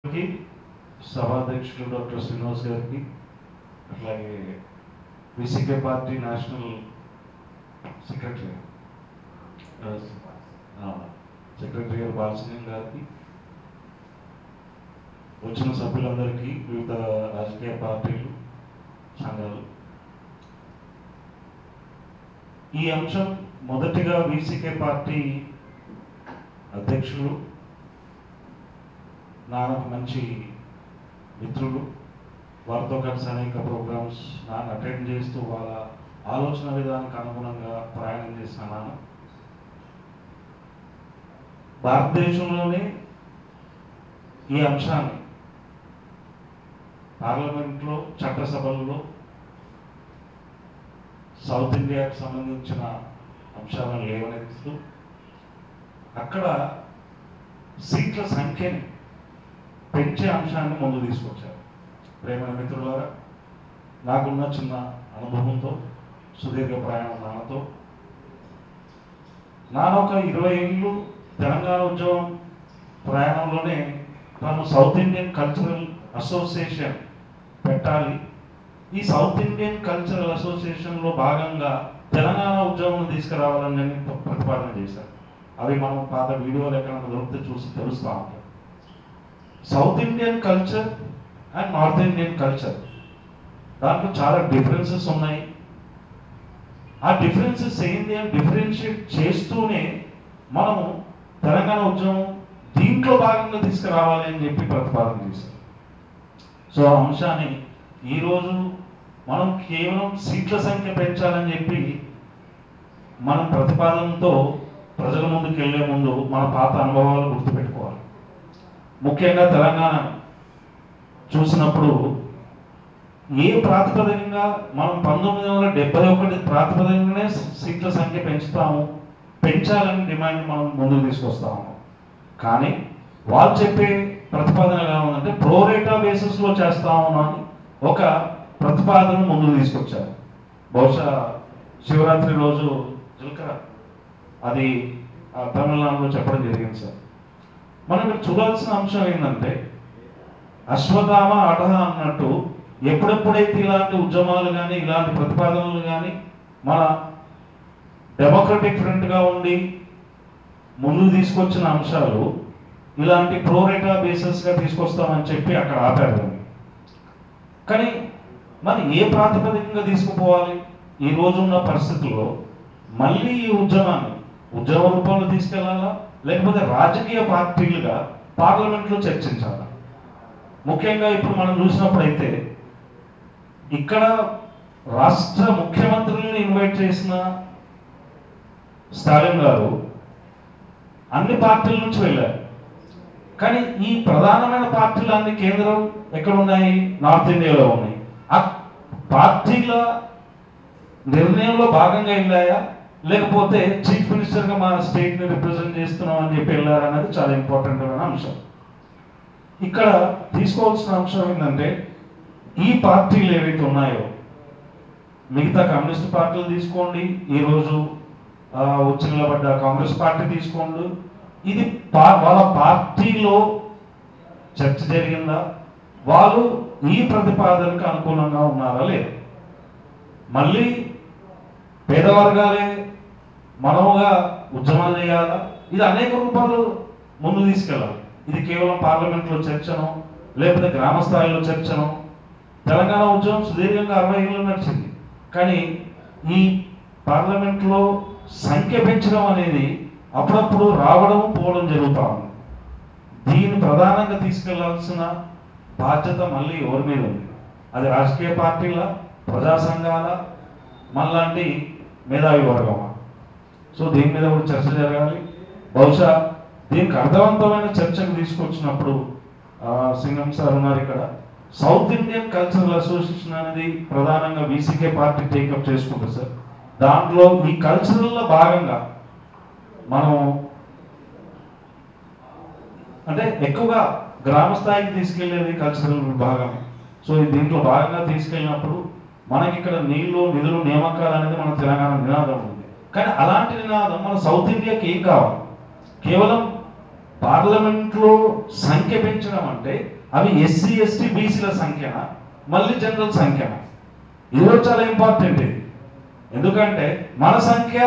की సభాధ్యక్షులు డాక్టర్ శ్రీనివాస్ గారికి అట్లాగే విసికే పార్టీ నేషనల్ సెక్రటరీ గారు బాలసింగ్ గారికి, వచ్చిన సభ్యులందరికీ, వివిధ రాజకీయ పార్టీలు, సంఘాలు, ఈ అంశం మొదటిగా విసికే పార్టీ అధ్యక్షులు, నాకు మంచి మిత్రులు, వారితో కలిసి అనేక ప్రోగ్రామ్స్ నాన్న అటెండ్ చేస్తూ వాళ్ళ ఆలోచన విధానానికి అనుగుణంగా ప్రయాణం చేసిన నాన్న భారతదేశంలోనే ఈ అంశాన్ని పార్లమెంట్లో, చట్టసభల్లో సౌత్ ఇండియాకు సంబంధించిన అంశాలను లేవనెత్తుతూ అక్కడ సీట్ల సంఖ్యని పెంచే అంశాన్ని ముందు తీసుకొచ్చారు. ప్రేమైన మిత్రులారా, నాకున్న చిన్న అనుభవంతో, సుదీర్ఘ ప్రయాణం నాన్న ఒక 20 ఏళ్ళు తెలంగాణ ఉద్యమం ప్రయాణంలోనే తాను సౌత్ ఇండియన్ కల్చరల్ అసోసియేషన్ పెట్టాలి, ఈ సౌత్ ఇండియన్ కల్చరల్ అసోసియేషన్లో భాగంగా తెలంగాణ ఉద్యమం తీసుకురావాలని నేను ప్రతిపాదన చేశాను. అవి మనం పాత వీడియోలు ఎక్కడైనా దొరికితే చూసి తెలుస్తూ ఉంటాం. South Indian culture and north Indian culture, దాంట్లో చాలా డిఫరెన్సెస్ ఉన్నాయి. ఆ డిఫరెన్సెస్ ఏంటి అని డిఫరెన్షియేట్ చేస్తూనే మనము తెలంగాణ ఉద్యమం దీంట్లో భాగంగా తీసుకురావాలి అని చెప్పి ప్రతిపాదన చేశాం. సో ఆ అంశాన్ని ఈరోజు మనం కేవలం సీట్ల సంఖ్య పెంచాలని చెప్పి మనం ప్రతిపాదనతో ప్రజల ముందుకు వెళ్ళే ముందు మన పాత అనుభవాలు గుర్తుపెట్టుకోవాలి. ముఖ్యంగా తెలంగాణను చూసినప్పుడు ఏ ప్రాతిపదికగా మనం 1971 ప్రాతిపదికనే సీట్ల సంఖ్య పెంచాలని డిమాండ్ మనం ముందుకు తీసుకొస్తాము. కానీ వాళ్ళు చెప్పే ప్రతిపాదన ఎలా ఉందంటే ప్రోరేటా బేసిస్లో చేస్తాము అని ఒక ప్రతిపాదన ముందుకు తీసుకొచ్చారు. బహుశా శివరాత్రి రోజు జీలకర్ర అది తమిళనాడులో చెప్పడం జరిగింది సార్. మనం ఇక్కడ చూడాల్సిన అంశం ఏంటంటే అశ్వత్థామ అటహ అన్నట్టు ఎప్పుడెప్పుడైతే ఇలాంటి ఉద్యమాలు కానీ ఇలాంటి ప్రతిపాదనలు కానీ మన డెమోక్రటిక్ ఫ్రంట్గా ఉండి ముందుకు తీసుకొచ్చిన అంశాలు ఇలాంటి ప్రోరేటా బేసిస్గా తీసుకొస్తామని చెప్పి అక్కడ ఆపారు. కానీ మరి ఏ ప్రాతిపదికంగా తీసుకుపోవాలి? ఈ రోజున్న పరిస్థితుల్లో మళ్ళీ ఈ ఉద్యమాన్ని ఉద్యమ రూపంలో తీసుకెళ్లాలా, లేకపోతే రాజకీయ పార్టీలుగా పార్లమెంట్లో చర్చించాలా? ముఖ్యంగా ఇప్పుడు మనం చూసినప్పుడైతే ఇక్కడ రాష్ట్ర ముఖ్యమంత్రులను ఇన్వైట్ చేసిన స్టాలిన్ గారు అన్ని పార్టీల నుంచి వెళ్ళారు. కానీ ఈ ప్రధానమైన పార్టీలన్నీ కేంద్రం ఎక్కడ ఉన్నాయి? నార్త్ ఇండియాలో ఉన్నాయి. ఆ పార్టీల నిర్ణయంలో భాగంగా వెళ్ళాయా, లేకపోతే చీఫ్ మినిస్టర్గా మా స్టేట్ని రిప్రజెంట్ చేస్తున్నాం అని చెప్పి వెళ్ళారనేది చాలా ఇంపార్టెంట్ అయిన అంశం. ఇక్కడ తీసుకోవాల్సిన అంశం ఏంటంటే ఈ పార్టీలు ఏవైతే ఉన్నాయో, మిగతా కమ్యూనిస్ట్ పార్టీలు తీసుకోండి, ఈరోజు వచ్చి నిలబడ్డ కాంగ్రెస్ పార్టీ తీసుకోండి, ఇది వాళ్ళ పార్టీలో చర్చ జరిగిందా, వాళ్ళు ఈ ప్రతిపాదనకు అనుకూలంగా ఉన్నారా లేదు? మళ్ళీ పేదవర్గాలే మనముగా ఉద్యమాలు చేయాలా? ఇది అనేక రూపాలు ముందు తీసుకెళ్ళాలి. ఇది కేవలం పార్లమెంట్లో చర్చను, లేకపోతే గ్రామ స్థాయిలో చర్చను. తెలంగాణ ఉద్యమం సుదీర్ఘంగా 60 ఏళ్ళు నడిచింది. కానీ ఈ పార్లమెంట్లో సంఖ్య పెంచడం అనేది అప్పుడప్పుడు రావడం పోవడం జరుగుతూ ఉంది. దీన్ని ప్రధానంగా తీసుకెళ్లాల్సిన బాధ్యత మళ్ళీ ఎవరి మీద ఉంది? అది రాజకీయ పార్టీల, ప్రజా సంఘాల, మనలాంటి మేధావి వర్గమా? సో దీని మీద కూడా చర్చ జరగాలి. బహుశా దీనికి అర్థవంతమైన చర్చకు తీసుకొచ్చినప్పుడు సింగం సార్ ఉన్నారు ఇక్కడ, సౌత్ ఇండియన్ కల్చరల్ అసోసియేషన్ అనేది ప్రధానంగా విసికే పార్టీ టేకప్ చేసుకుంటుంది సార్. దాంట్లో ఈ కల్చరల్లో భాగంగా మనం అంటే ఎక్కువగా గ్రామ స్థాయికి తీసుకెళ్లేది కల్చరల్ విభాగం. సో దీంట్లో భాగంగా తీసుకెళ్ళినప్పుడు మనకి ఇక్కడ నీళ్లు, నిధులు, నియామకాలు అనేది మన తెలంగాణ నినాదం ఉంది. కానీ అలాంటి నినాదం మన సౌత్ ఇండియాకి ఏం కావాలి? కేవలం పార్లమెంట్లో సంఖ్య పెంచడం అంటే అవి ఎస్సీ ఎస్టీ బీసీల సంఖ్యనా మళ్ళీ జనరల్ సంఖ్యనా? ఇది కూడా చాలా ఇంపార్టెంట్. ఇది ఎందుకంటే మన సంఖ్య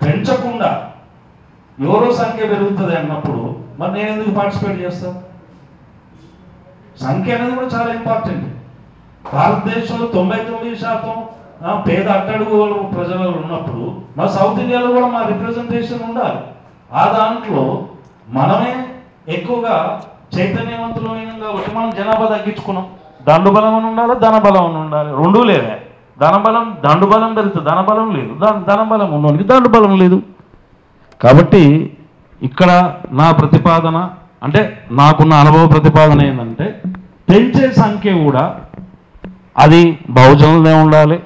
పెంచకుండా ఎవరో సంఖ్య పెరుగుతుంది అన్నప్పుడు మరి నేను ఎందుకు పార్టిసిపేట్ చేస్తాను? సంఖ్య అనేది కూడా చాలా ఇంపార్టెంట్. భారతదేశంలో 99% పేద అట్టడుగు ప్రజలు ఉన్నప్పుడు మా సౌత్ ఇండియాలో కూడా మా రిప్రజెంటేషన్ ఉండాలి. ఆ దాంట్లో మనమే ఎక్కువగా చైతన్యవంతులమైన కాబట్టి మనం జనాభా తగ్గించుకున్నాం. దండుబలం అని ఉండాలి, ధనబలం అని ఉండాలి. రెండూ లేదే. దండుబలం పెరుగుతుంది, ధనబలం లేదు. ధనబలం ఉన్నోనికి దండుబలం లేదు. కాబట్టి ఇక్కడ నా ప్రతిపాదన అంటే నాకున్న అనుభవ ప్రతిపాదన ఏంటంటే పెంచే సంఖ్య కూడా అది బహుజనులదే ఉండాలి,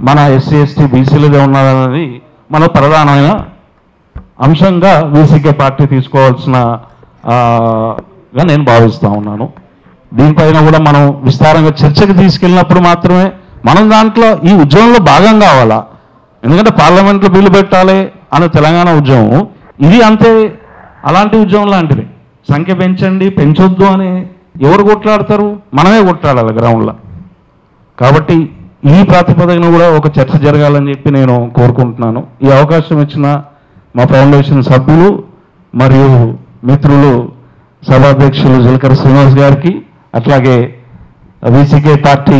మన ఎస్సీ ఎస్టీ బీసీలదే ఉండాలనేది మన ప్రధానమైన అంశంగా వీసీకే పార్టీ తీసుకోవాల్సినగా నేను భావిస్తూ ఉన్నాను. దీనిపైన కూడా మనం విస్తారంగా చర్చకు తీసుకెళ్ళినప్పుడు మాత్రమే మనం దాంట్లో ఈ ఉద్యమంలో భాగం కావాలా. ఎందుకంటే పార్లమెంట్లో బిల్లు పెట్టాలి అనే తెలంగాణ ఉద్యమం ఇది అంతే, అలాంటి ఉద్యమం లాంటిది. సంఖ్య పెంచండి పెంచొద్దు అని ఎవరు కొట్లాడతారు? మనమే కొట్లాడాలి గ్రౌండ్లో. కాబట్టి ఈ ప్రాతిపదికన కూడా ఒక చర్చ జరగాలని చెప్పి నేను కోరుకుంటున్నాను. ఈ అవకాశం ఇచ్చిన మా ఫౌండేషన్ సభ్యులు మరియు మిత్రులు సభాధ్యక్షులు జీలకర్ర శ్రీనివాస్ గారికి, అట్లాగే వీసీకే పార్టీ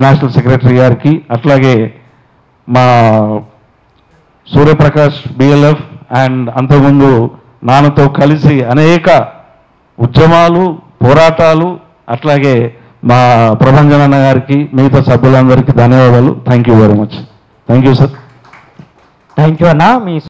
నేషనల్ సెక్రటరీ గారికి, అట్లాగే మా సూర్యప్రకాష్ బిఎల్ఎఫ్ అండ్ అంతకుముందు నాన్నతో కలిసి అనేక ఉద్యమాలు పోరాటాలు, అట్లాగే మా ప్రభంజనన్న గారికి మిగతా సభ్యులందరికీ ధన్యవాదాలు. Thank you very much. Thank you sir. Thank you అన్న. మీ